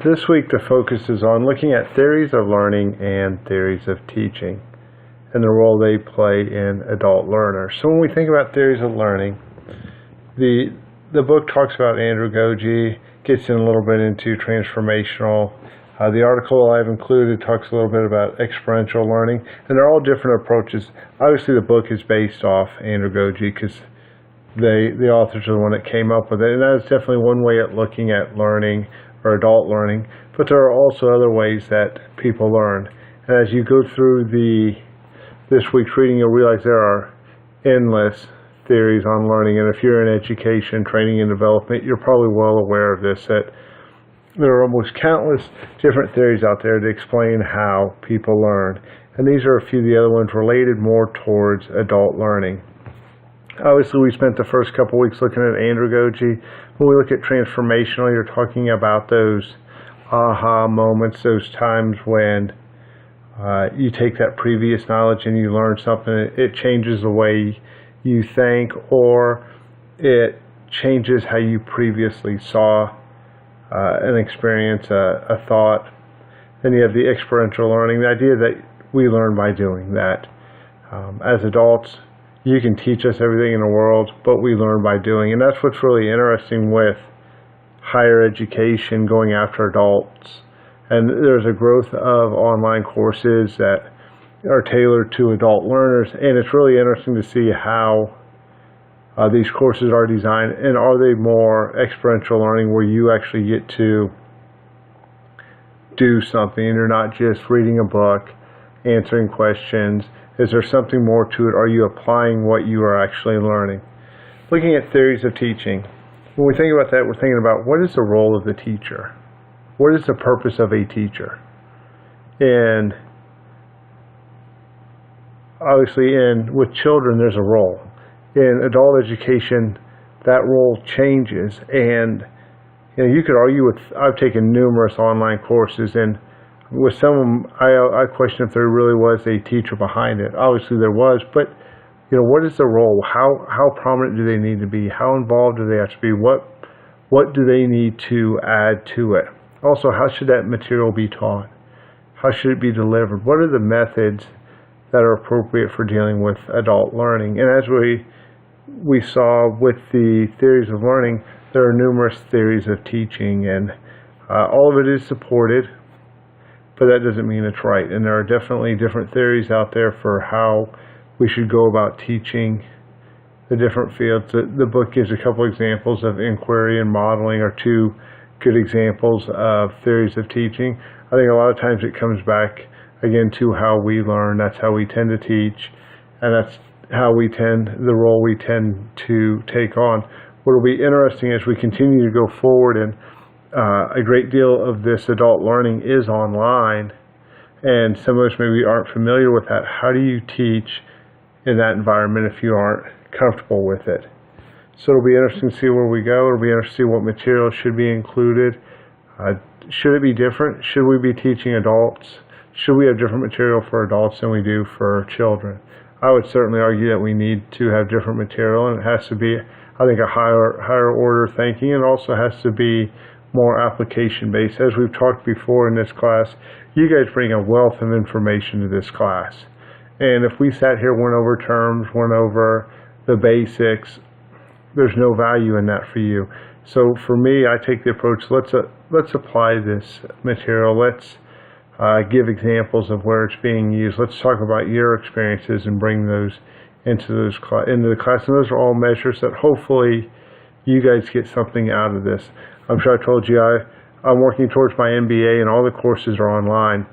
This week the focus is on looking at theories of learning and theories of teaching and the role they play in adult learners. So when we think about theories of learning, the book talks about andragogy, gets in a little bit into transformational. The article I've included talks a little bit about experiential learning, and they're all different approaches. Obviously the book is based off andragogy because the authors are the one that came up with it, and that is definitely one way at looking at learning or adult learning, but there are also other ways that people learn. And as you go through this week's reading, you'll realize there are endless theories on learning, and if you're in education, training, and development, you're probably well aware of this, that there are almost countless different theories out there to explain how people learn. And these are a few of the other ones related more towards adult learning. Obviously, we spent the first couple weeks looking at andragogy. When we look at transformational, you're talking about those aha moments, those times when you take that previous knowledge and you learn something. It changes the way you think, or it changes how you previously saw an experience, a thought. Then you have the experiential learning, the idea that we learn by doing, that as adults, you can teach us everything in the world, but we learn by doing. And that's what's really interesting with higher education going after adults. And there's a growth of online courses that are tailored to adult learners. And it's really interesting to see how these courses are designed. And are they more experiential learning where you actually get to do something and you're not just reading a book, answering questions? Is there something more to it? Are you applying what you are actually learning? Looking at theories of teaching. When we think about that, we're thinking about what is the role of the teacher? What is the purpose of a teacher? And obviously with children, there's a role. In adult education, that role changes. And you could argue I've taken numerous online courses, and with some of them, I question if there really was a teacher behind it. Obviously there was, but what is the role? How prominent do they need to be? How involved do they have to be? What do they need to add to it? Also, how should that material be taught? How should it be delivered? What are the methods that are appropriate for dealing with adult learning? And as we saw with the theories of learning, there are numerous theories of teaching, and all of it is supported, but that doesn't mean it's right. And there are definitely different theories out there for how we should go about teaching the different fields. The book gives a couple examples of inquiry and modeling are two good examples of theories of teaching. I think a lot of times it comes back again to how we learn. That's how we tend to teach, and that's the role we tend to take on. What will be interesting as we continue to go forward, and a great deal of this adult learning is online, and some of us maybe aren't familiar with that. How do you teach in that environment if you aren't comfortable with it? So it'll be interesting to see where we go. It'll be interesting to see what material should be included. Should it be different? Should we be teaching adults? Should we have different material for adults than we do for children? I would certainly argue that we need to have different material, and it has to be, I think, a higher order thinking, and also has to be more application-based. As we've talked before in this class, you guys bring a wealth of information to this class. And if we sat here, went over terms, went over the basics, there's no value in that for you. So for me, I take the approach, let's apply this material. Let's give examples of where it's being used. Let's talk about your experiences and bring those into the class. And those are all measures that hopefully you guys get something out of this. I'm sure I told you I'm working towards my MBA, and all the courses are online.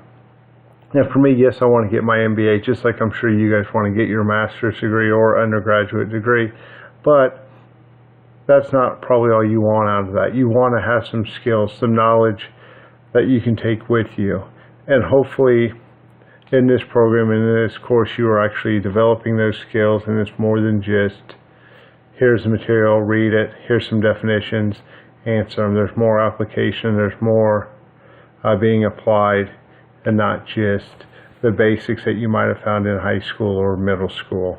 And for me, yes, I want to get my MBA, just like I'm sure you guys want to get your master's degree or undergraduate degree. But that's not probably all you want out of that. You want to have some skills, some knowledge that you can take with you. And hopefully in this program and in this course, you are actually developing those skills, and it's more than just, here's the material, read it, here's some definitions, answer them. There's more application, there's more being applied, and not just the basics that you might have found in high school or middle school.